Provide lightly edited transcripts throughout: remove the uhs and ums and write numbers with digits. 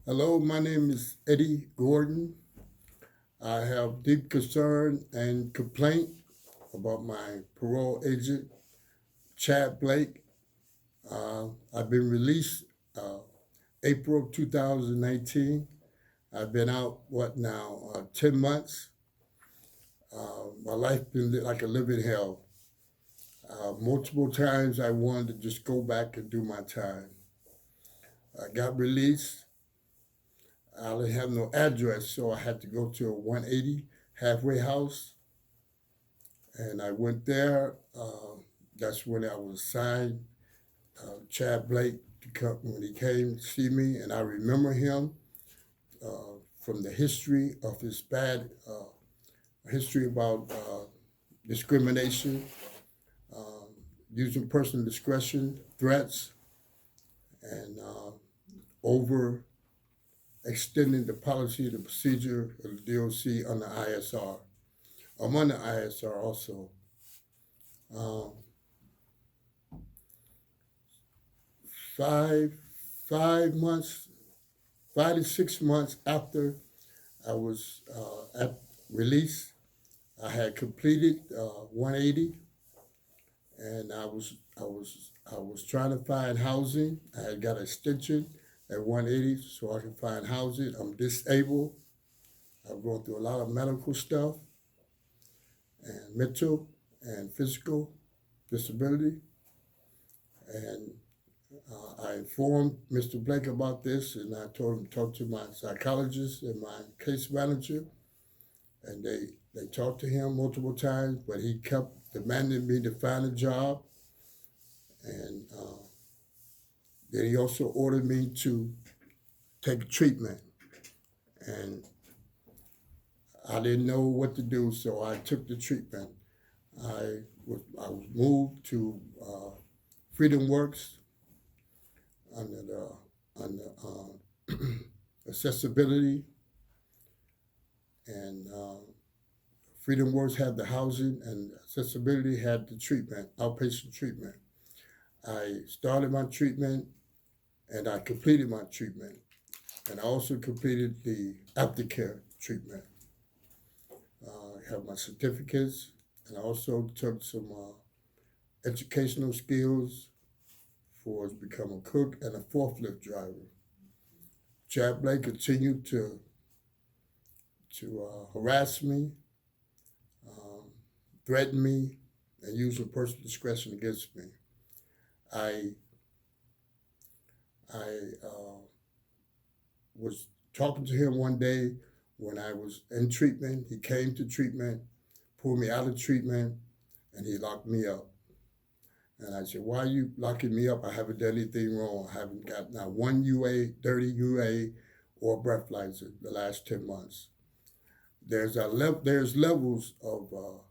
Hello, my name is Eddie Gordon. I have deep concern and complaint about my parole agent, Chad Blake. I've been released uh, April 2019. I've been out, 10 months. My life been like a living hell. Multiple times I wanted to just go back and do my time. I got released. I didn't have no address, so I had to go to a 180 halfway house. And I went there. That's when I was assigned Chad Blake to come when he came to see me, and I remember him from the history of his bad history about discrimination, um, using personal discretion, threats, and over extending the policy, the procedure of the DOC on the ISR. I'm on the ISR also. Um, five, 5 months, 5 to 6 months after I was at release, I had completed 180, and I was trying to find housing. I had got an extension at 180 so I could find housing. I'm disabled. I'm going through a lot of medical stuff and mental and physical disability. And I informed Mr. Blake about this, and I told him to talk to my psychologist and my case manager, and they talked to him multiple times, but he kept demanding me to find a job, and then he also ordered me to take treatment, and I didn't know what to do, so I took the treatment. I was moved to Freedom Works under accessibility, and Freedom Works had the housing, and accessibility had the treatment, outpatient treatment. I started my treatment, and I completed my treatment, and I also completed the aftercare treatment. I have my certificates, and I also took some educational skills for to become a cook and a forklift driver. Chad Blake continued to harass me, um, threaten me, and use of personal discretion against me. I I was talking to him one day when I was in treatment. He came to treatment, pulled me out of treatment, and he locked me up. And I said, "Why are you locking me up? I haven't done anything wrong. I haven't got not one dirty UA, or breathalyzer the last 10 months." There's levels of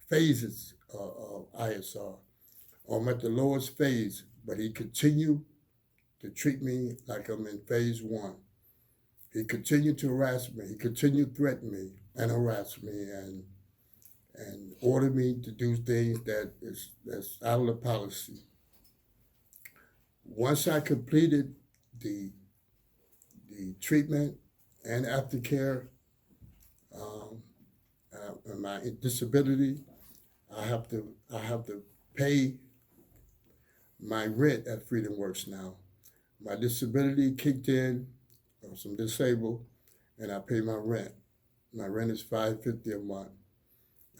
phases of ISR. I'm at the lowest phase, but he continued to treat me like I'm in phase one. He continued to harass me. He continued to threaten me and harass me, and order me to do things that's out of the policy. Once I completed the the treatment and aftercare, um, and my disability, I have to pay my rent at Freedom Works now. My disability kicked in. I'm disabled, and I pay my rent. My rent is $550 a month.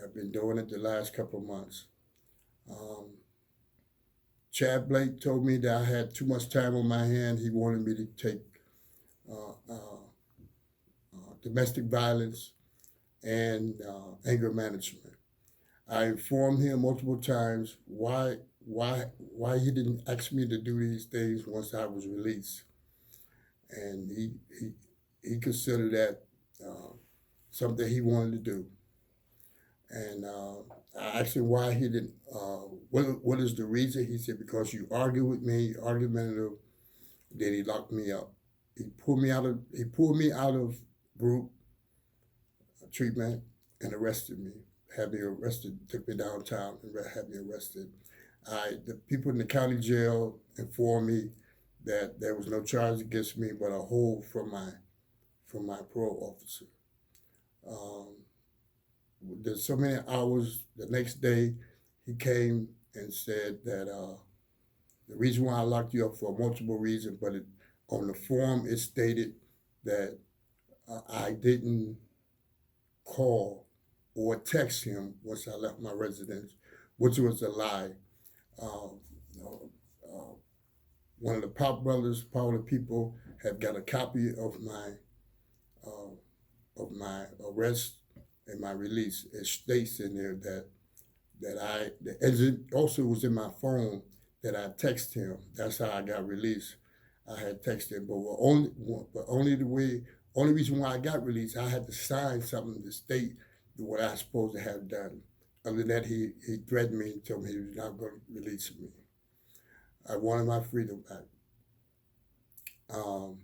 I've been doing it the last couple of months. Um, Chad Blake told me that I had too much time on my hand. He wanted me to take uh, uh, domestic violence and anger management. I informed him multiple times why he didn't ask me to do these things once I was released, and he considered that uh, something he wanted to do. And I asked him why he didn't. What is the reason? He said, because you argue with me, argumentative. Then he locked me up. He pulled me out of group treatment and arrested me. Had me arrested. Took me downtown and had me arrested. The people in the county jail informed me that there was no charge against me, but a hold from my parole officer. Um, there's so many hours. The next day, he came and said that the reason why I locked you up for multiple reasons, but on the form it stated that I didn't call or text him once I left my residence, which was a lie. Uh, uh, One of the Pop Brothers, Parole people, have got a copy uh, of my arrest and my release. It states in there as it also was in my phone that I texted him. That's how I got released. I had texted him, only reason why I got released, I had to sign something to state what I was supposed to have done. Other than that, he threatened me and told me he was not going to release me. I wanted my freedom back. Um,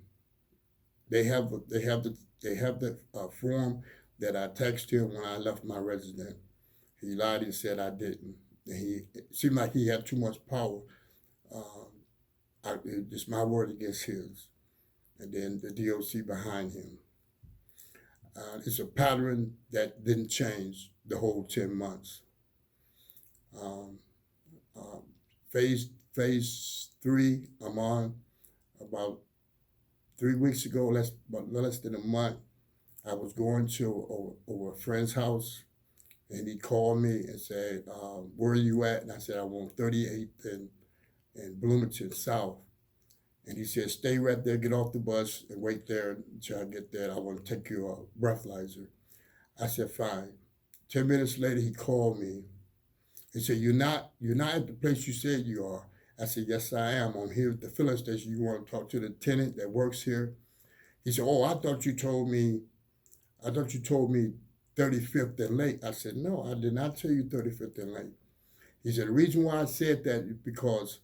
they have the form that I texted him when I left my residence. He lied and said I didn't. And it seemed like he had too much power. It's my word against his. And then the DOC behind him. It's a pattern that didn't change the whole 10 months. Um, um, phase 3, I'm on. About 3 weeks ago, less than a month, I was going to over a friend's house, and he called me and said, "Where are you at?" And I said, "I'm on 38th and Bloomington South." And he said, "Stay right there, get off the bus, and wait there until I get there. I want to take your breathalyzer." I said, "Fine." 10 minutes later, he called me. He said, "You're not at the place you said you are." I said, "Yes, I am. I'm here at the filling station. You want to talk to the tenant that works here?" He said, "Oh, I thought you told me 35th and Lake." I said, "No, I did not tell you 35th and Lake." He said, "The reason why I said that is because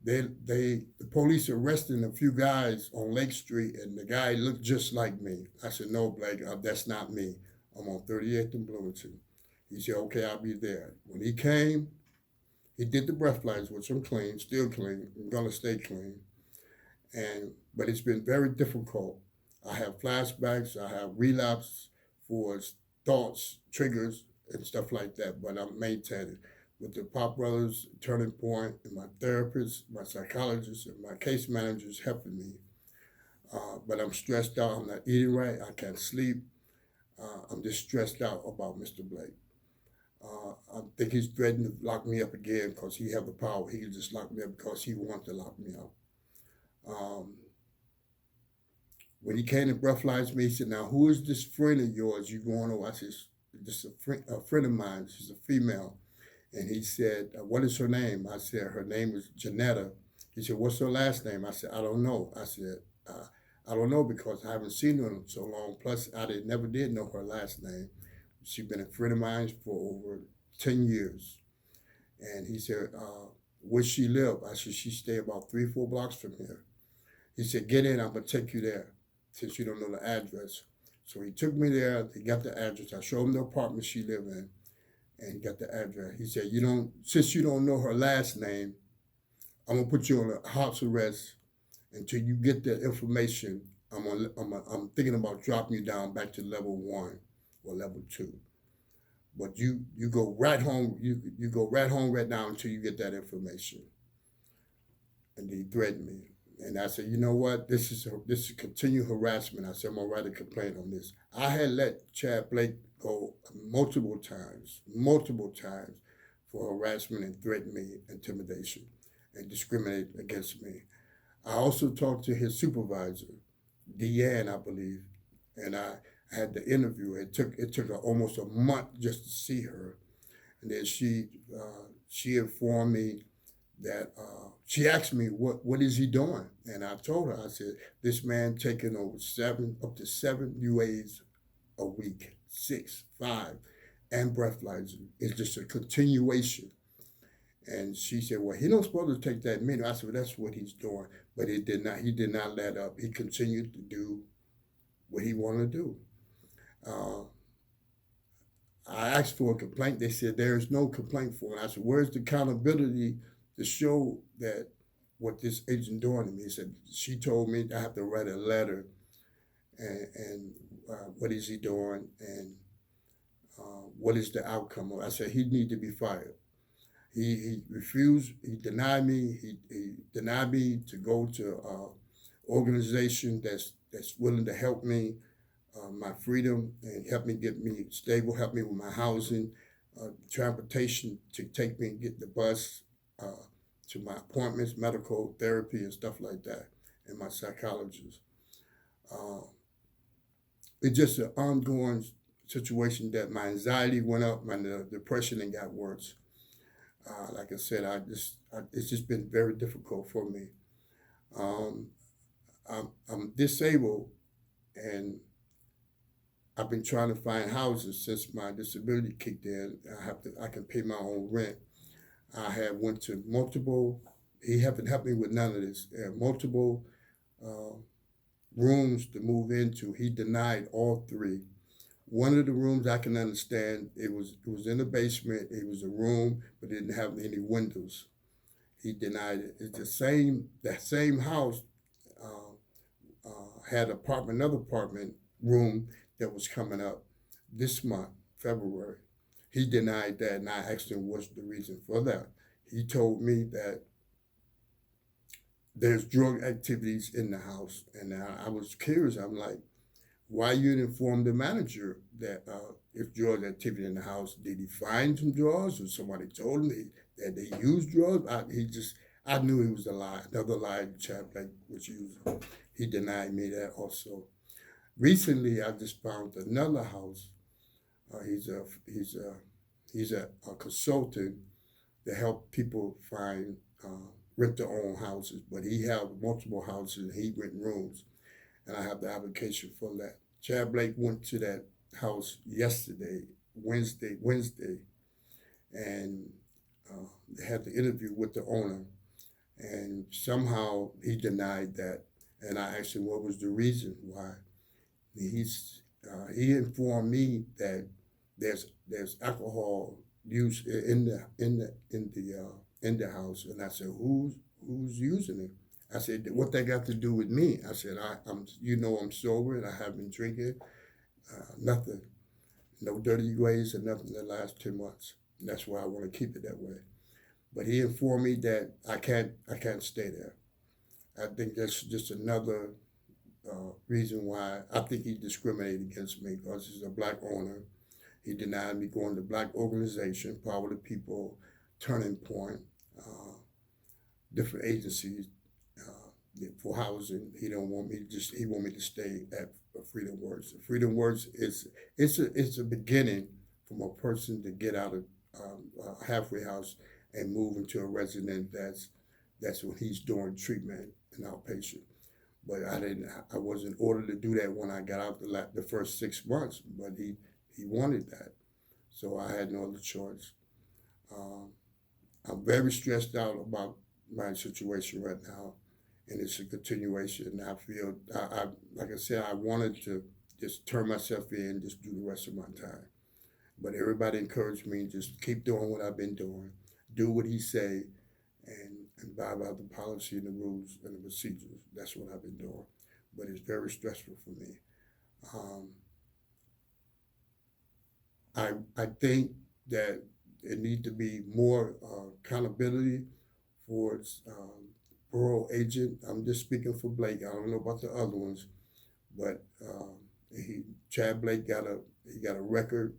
the police arrested a few guys on Lake Street, and the guy looked just like me." I said, "No, Blake, that's not me. I'm on 38th and Bloomington." He said, "Okay, I'll be there." When he came, he did the breathalyzer, which I'm clean, still clean. I'm gonna stay clean. But it's been very difficult. I have flashbacks. I have relapse for thoughts, triggers, and stuff like that. But I'm maintaining with the Pop Brothers, Turning Point, and my therapist, my psychologist, and my case managers helping me. But I'm stressed out. I'm not eating right. I can't sleep. I'm just stressed out about Mr. Blake. I think he's threatening to lock me up again because he have the power. He can just lock me up because he wants to lock me up. When he came to breathalyze me, he said, "Now, who is this friend of yours you going over?" I said, "This is a friend of mine. She's a female." And he said, "What is her name?" I said, "Her name is Janetta." He said, "What's her last name?" I said, "I don't know." I said, "I don't know because I haven't seen her in so long. Plus, never did know her last name. She's been a friend of mine for over 10 years. And he said, "Where she live?" I said, "She stay about 3-4 blocks from here." He said, "Get in, I'm going to take you there since you don't know the address." So he took me there. He got the address. I showed him the apartment she lived in, and he got the address. He said, since you don't know her last name, I'm going to put you on a house arrest until you get that information. I'm thinking about dropping you down back to level 1 or level 2. But you go right home. You go right home right now until you get that information." And he threatened me. And I said, "You know what? This is continued harassment." I said, "I'm gonna write a complaint on this." I had let Chad Blake go multiple times for harassment and threaten me, intimidation, and discriminate against me. I also talked to his supervisor, Deanne, I believe, and I had the interview. It took her almost a month just to see her, and then she informed me that she asked me what is he doing, and I told her, I said, "This man taking over up to 7 UAs a week, 6, 5, and breathalyzer. It's just a continuation." And she said, "Well, he don't supposed to take that many." I said, "Well, that's what he's doing," but he did not let up. He continued to do what he wanted to do. I asked for a complaint. They said there is no complaint for it. I said, "Where's the accountability to show that what this agent doing to me. He said, she told me I have to write a letter and what is he doing and what is the outcome of it. I said, he need to be fired. He refused, he denied me, he denied me to go to an organization that's willing to help me, my freedom, and help me get me stable, help me with my housing, transportation to take me and get the bus to my appointments, medical therapy and stuff like that, and my psychologist. It's just an ongoing situation that my anxiety went up, my depression and got worse. Like I said, it's just been very difficult for me. Um, I'm disabled, and I've been trying to find houses since my disability kicked in. I can pay my own rent. I have went to multiple. He haven't helped me with none of this. Multiple uh, rooms to move into. He denied all three. One of the rooms I can understand. It was in the basement. It was a room, but it didn't have any windows. He denied it. It's that same house had another apartment room that was coming up this month, February. He denied that, and I asked him what's the reason for that. He told me that there's drug activities in the house, and I was curious. I'm like, why you didn't inform the manager that if drug activity in the house, did he find some drugs, or somebody told him that they used drugs? I knew he was a lie, another lie the chap like was using. He denied me that also. Recently, I just found another house. He's a consultant to help people find rent their own houses, but he have multiple houses and he rent rooms, and I have the application for that. Chad Blake went to that house yesterday, Wednesday, and they had the interview with the owner, and somehow he denied that. And I asked him what was the reason why. He informed me that there's alcohol use in the house, and I said, who's using it? I said, what that got to do with me? I said, I'm sober and I haven't been drinking, nothing, no dirty ways or nothing the last 10 months. And that's why I want to keep it that way. But he informed me that I can't stay there. I think that's just another reason why I think he discriminated against me, because he's a black owner. He denied me going to black organization, Power to People, Turning Point, different agencies for housing. He want me to stay at Freedom Works. Freedom Works it's a beginning from a person to get out of a halfway house and move into a resident that's when he's doing treatment and outpatient. But I wasn't ordered to do that when I got out the first 6 months, but he wanted that. So I had no other choice. I'm very stressed out about my situation right now, and it's a continuation. I feel, like I said, I wanted to just turn myself in, just do the rest of my time. But everybody encouraged me, just keep doing what I've been doing, do what he say, and abide by the policy and the rules and the procedures. That's what I've been doing. But it's very stressful for me. I think that there need to be more accountability for parole agent. I'm just speaking for Blake. I don't know about the other ones, but Chad Blake got a record,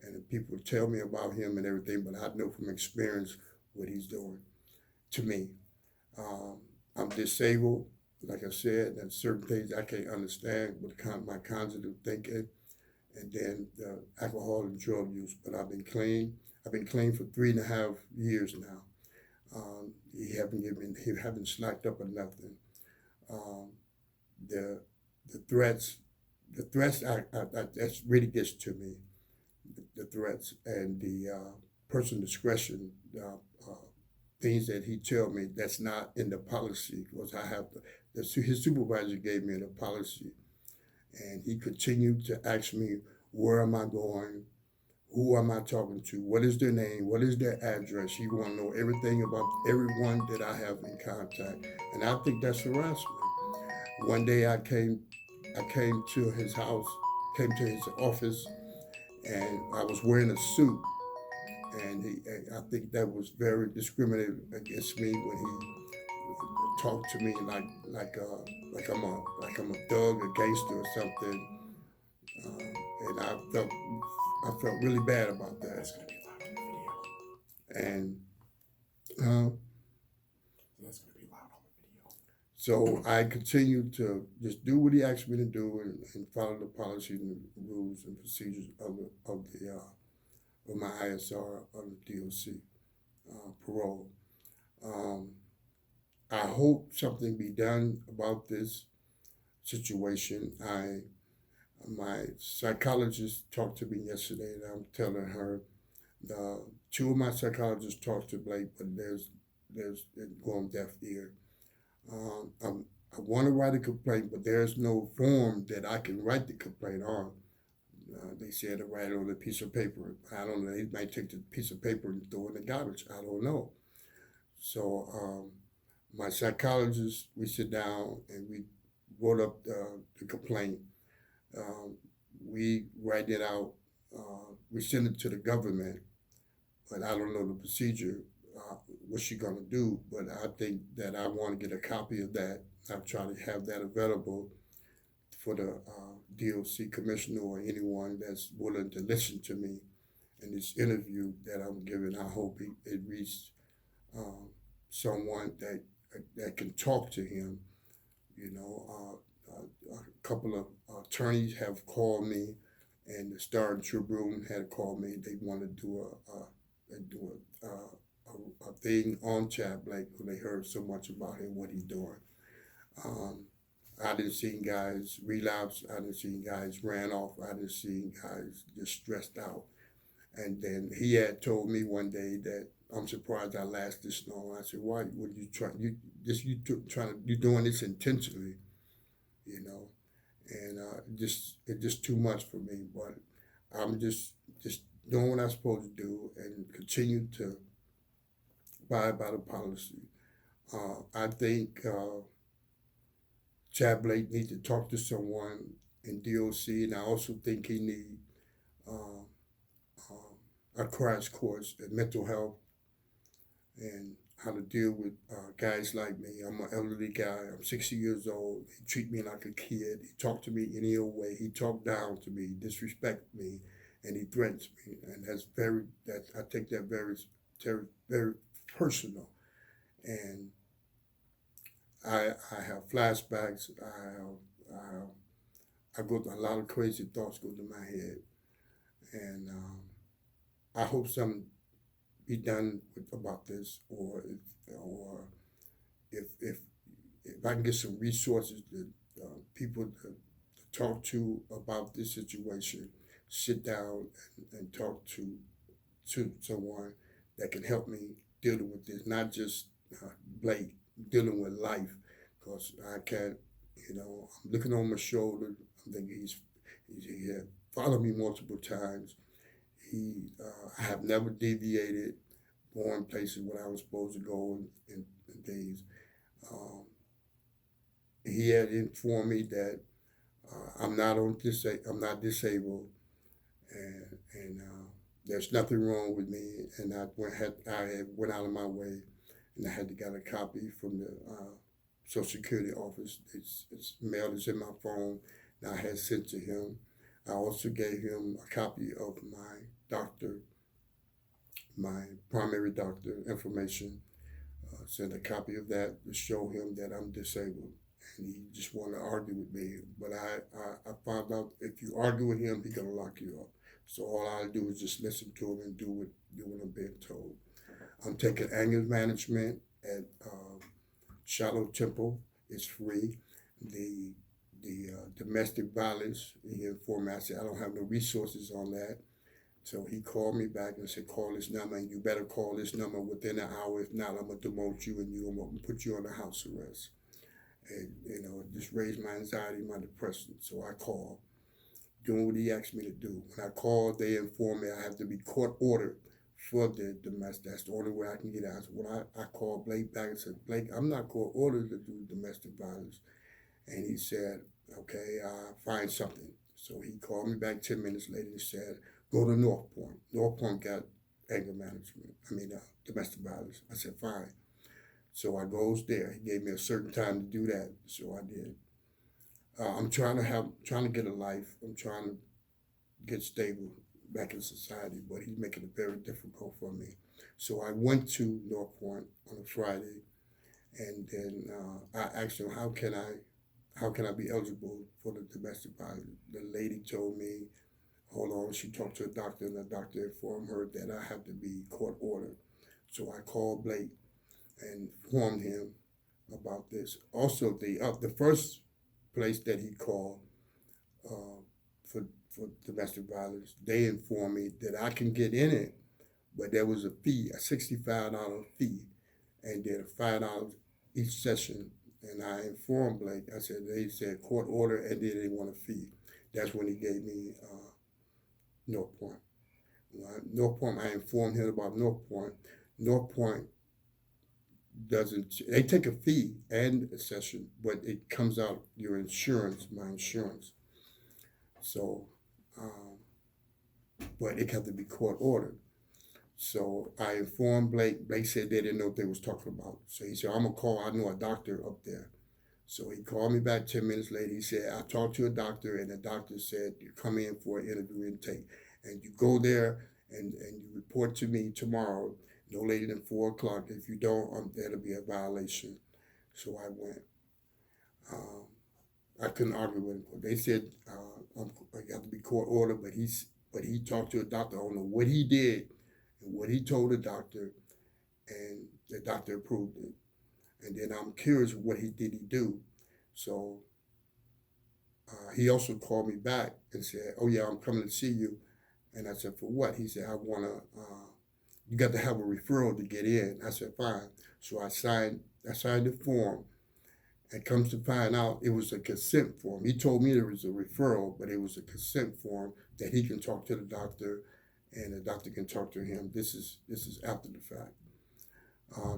and people tell me about him and everything. But I know from experience what he's doing to me. I'm disabled, like I said, and certain things I can't understand with my cognitive thinking, and then alcohol and drug use. But I've been clean. I've been clean for 3.5 years now. He haven't slacked up or nothing. The threats, that really gets to me. The threats and the personal discretion, things that he tell me that's not in the policy, because his supervisor gave me the policy, and he continued to ask me, where am I going? Who am I talking to? What is their name? What is their address? He want to know everything about everyone that I have in contact, and I think that's harassment. One day I came to his house, came to his office, and I was wearing a suit, and I think that was very discriminative against me when he talked to me like I'm a thug, a gangster, or something, and I felt really bad about that. That's gonna be loud on the video. And uh, That's gonna be loud on the video. so I continued to just do what he asked me to do and follow the policies and the rules and procedures of my ISR of the DOC parole. Um, I hope something be done about this situation. My psychologist talked to me yesterday, and I'm telling her two of my psychologists talked to Blake, but there's it going deaf ear. I want to write a complaint, but there's no form that I can write the complaint on. They said to write it on a piece of paper. I don't know. They might take the piece of paper and throw it in the garbage. I don't know. So my psychologist, we sit down and we wrote up the complaint. Um, we write it out. We send it to the government, but I don't know the procedure. What she gonna do? But I think that I want to get a copy of that. I'm trying to have that available for the DOC commissioner or anyone that's willing to listen to me in this interview that I'm giving. I hope it reaches um, someone that can talk to him. You know, a couple of attorneys have called me, and the Star Tribune had called me. They want to do a thing on Chad Blake when they heard so much about him, what he's doing. Um, I didn't see guys relapse. I didn't see guys ran off. I didn't see guys just stressed out. And then he had told me one day that I'm surprised I last this long. I said, "Why would you try? You doing this intentionally, you know?" And it's just too much for me. But I'm just doing what I'm supposed to do and continue to abide by the policy. I think Chad Blake needs to talk to someone in DOC, and I also think he needs uh, a crash course in mental health and how to deal with guys like me. I'm an elderly guy. I'm 60 years old. He treat me like a kid. He talked to me any old way. He talked down to me, disrespect me, and he threatens me. And I take that very personal. And I have flashbacks. I go a lot of crazy thoughts go through my head, and I hope something be done about this, or if if I can get some resources that people to talk to about this situation, sit down and talk to someone that can help me dealing with this, not just Blake dealing with life, because I can't, I'm looking on my shoulder. I'm thinking he had followed me multiple times. I have never deviated, going places where I was supposed to go and things. Um, he had informed me that I'm not disabled, and there's nothing wrong with me. And I had went out of my way, and I had to get a copy from the Social Security office. It's mailed. It's in my phone. And I had sent to him. I also gave him a copy of my primary doctor information. Sent a copy of that to show him that I'm disabled, and he just wanted to argue with me. But I found out if you argue with him, he's gonna lock you up. So all I do is just listen to him and do what I'm being told. I'm taking anger management at Shallow Temple. It's free. The domestic violence, he informed me. I said I don't have no resources on that. So he called me back and said, "Call this number, and you better call this number within an hour. If not, I'm gonna demote you, and I'm gonna put you on a house arrest." And it just raised my anxiety, my depression. So I called. doing what he asked me to do. When I called, they informed me I have to be court ordered for the domestic. That's the only way I can get out. So when I called Blake back and said, Blake, I'm not court ordered to do domestic violence. And he said, okay, find something. So he called me back 10 minutes later and said, go to North Point. North Point got anger management, domestic violence. I said, fine. So I goes there. He gave me a certain time to do that, so I did. I'm trying to get a life. I'm trying to get stable back in society, but he's making it very difficult for me. So I went to North Point on a Friday, and then I asked him, how can I be eligible for the domestic violence? The lady told me, hold on. She talked to a doctor, and the doctor informed her that I have to be court ordered. So I called Blake and informed him about this. Also, the first place that he called for domestic violence, they informed me that I can get in it, but there was a fee, a $65 fee, and then $5 each session. And I informed Blake, they said court order, and then they want a fee. That's when he gave me North Point. North Point, I informed him about North Point. North Point they take a fee and a session, but it comes out your insurance, my insurance. So, but it had to be court ordered. So I informed Blake. Blake said they didn't know what they was talking about. So he said, I'm gonna call, I know a doctor up there. So he called me back 10 minutes later. He said, I talked to a doctor, and the doctor said, you come in for an interview intake. And you go there and you report to me tomorrow, no later than 4 o'clock. If you don't, that'll be a violation. So I went. I couldn't argue with him. They said I got to be court ordered, but he talked to a doctor. I don't know what he did and what he told the doctor, and the doctor approved it. And then I'm curious what he do. So he also called me back and said, oh yeah, I'm coming to see you. And I said, for what? He said, you got to have a referral to get in. I said, fine. So I signed the form, and comes to find out it was a consent form. He told me there was a referral, but it was a consent form that he can talk to the doctor, and the doctor can talk to him. This is after the fact.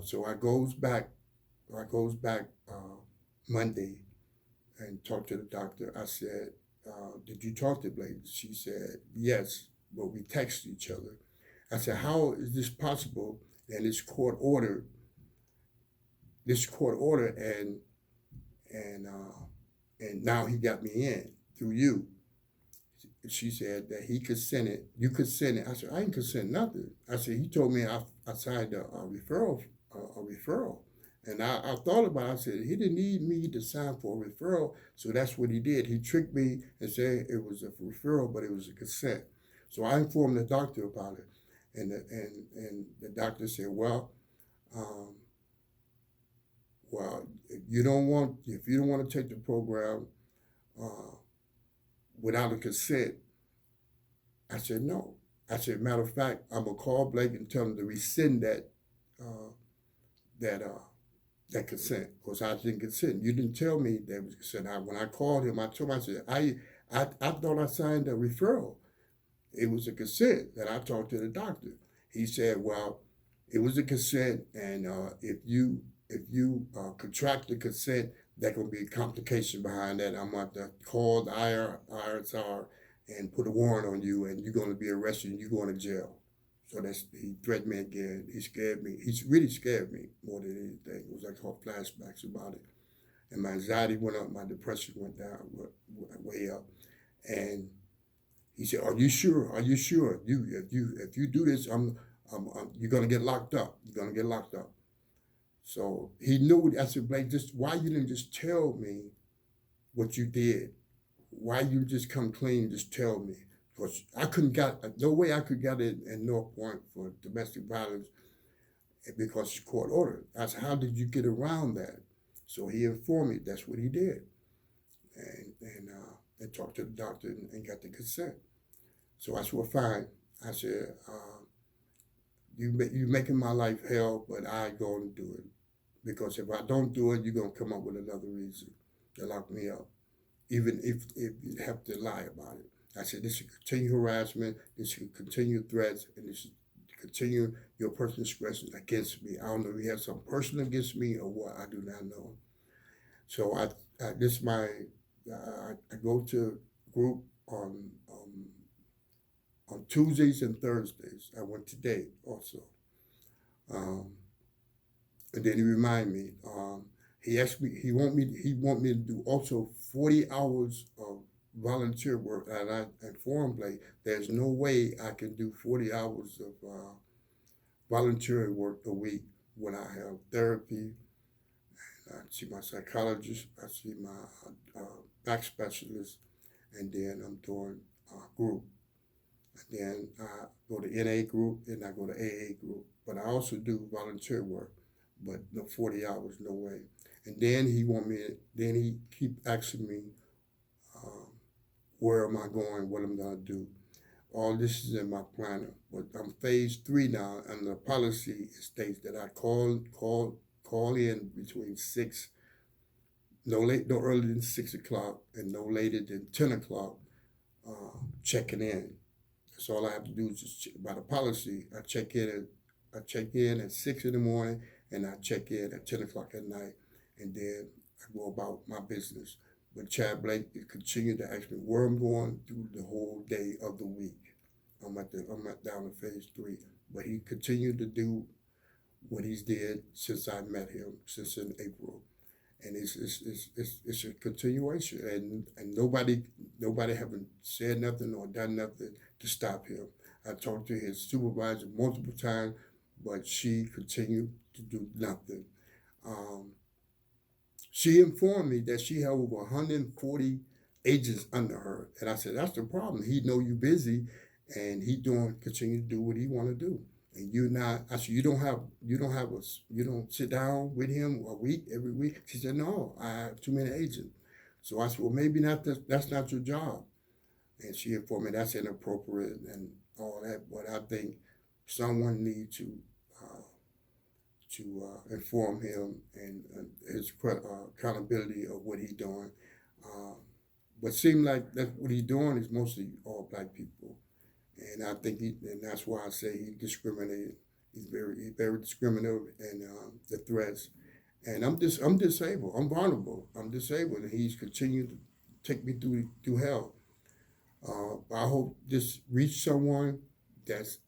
So I goes back Monday and talk to the doctor. I said, did you talk to Blake? She said, yes, but we text each other. I said, how is this possible? And it's court ordered, and now he got me in through you. She said that he consented, you consented. I said, I ain't consent nothing. I said, he told me I signed a referral. And I thought about it. I said, he didn't need me to sign for a referral, so that's what he did. He tricked me and said it was a referral, but it was a consent. So I informed the doctor about it, and the doctor said, well, if you don't want to take the program without a consent, I said no. I said, matter of fact, I'm gonna call Blake and tell him to rescind that consent, because I didn't consent. You didn't tell me that was consent. When I called him, I told him, I said, I thought I signed a referral. It was a consent that I talked to the doctor. He said, well, it was a consent, and if you contract the consent, there can be a complication behind that. I'm going to call the ISR and put a warrant on you, and you're going to be arrested and you're going to jail. So he threatened me again. He scared me. He's really scared me more than anything. It was like all flashbacks about it. And my anxiety went up, my depression went down, way up. And he said, are you sure? Are you sure? If you do this, you're going to get locked up. You're going to get locked up. So he knew. I said, Blake, why you didn't just tell me what you did? Why you just come clean and just tell me? Because no way I could get it in North Point for domestic violence because it's court ordered. I said, how did you get around that? So he informed me that's what he did. And talked to the doctor and got the consent. So I said, fine. I said, you're making my life hell, but I going to do it. Because if I don't do it, you're going to come up with another reason to lock me up, even if you have to lie about it. I said, this is continued harassment, this is continued threats, and this is continue your personal expression against me. I don't know if you have some person against me or what. I do not know. So this my I go to group on Tuesdays and Thursdays. I went today also. Um, and then he remind me. He asked me. He want me to do also 40 hours of volunteer work. And I informed Blake, there's no way I can do 40 hours of volunteer work a week when I have therapy. I see my psychologist. I see my back specialist, and then I'm doing group. And then I go to NA group, and I go to AA group. But I also do volunteer work, but no 40 hours, no way. And then he keep asking me, where am I going, what I'm gonna do. All this is in my planner, but I'm phase 3 now, and the policy states that I call in between 6, no earlier than 6 o'clock, and no later than 10 o'clock, checking in. That's all I have to do is just by the policy. I check in at 6 in the morning, and I check in at 10 o'clock at night, and then I go about my business. But Chad Blake continued to ask me where I'm going through the whole day of the week. I'm down in phase 3, but he continued to do what he's did since I met him, since in April, and it's a continuation, and nobody haven't said nothing or done nothing to stop him. I talked to his supervisor multiple times, but she continued to do nothing. She informed me that she had over 140 agents under her, and I said, that's the problem. He know you busy, and he continue to do what he want to do. And you're not. I said, you don't sit down with him every week. She said, no, I have too many agents. So I said, well, maybe that's not your job. And she informed me that's inappropriate and all that. But I think someone need to inform him and his accountability of what he's doing. But seems like that's what he's doing is mostly all black people. And I think and that's why I say he discriminated. He's very discriminative, and the threats. And I'm disabled. I'm vulnerable. I'm disabled, and he's continued to take me through hell. I hope this reach someone that's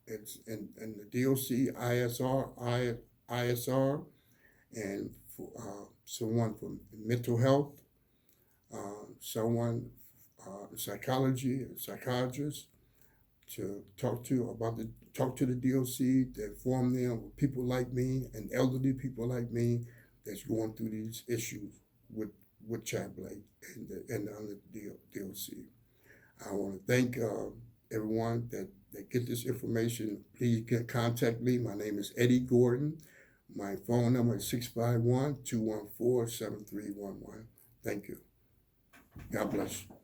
in the DOC, ISR, and someone from mental health, someone psychology, and psychiatrist, to talk to the DOC, to inform them of people like me and elderly people like me that's going through these issues with Chad Blake and the DOC. I want to thank everyone that get this information. Please contact me. My name is Eddie Gordon. My phone number is 651-214-7311. Thank you. God bless you.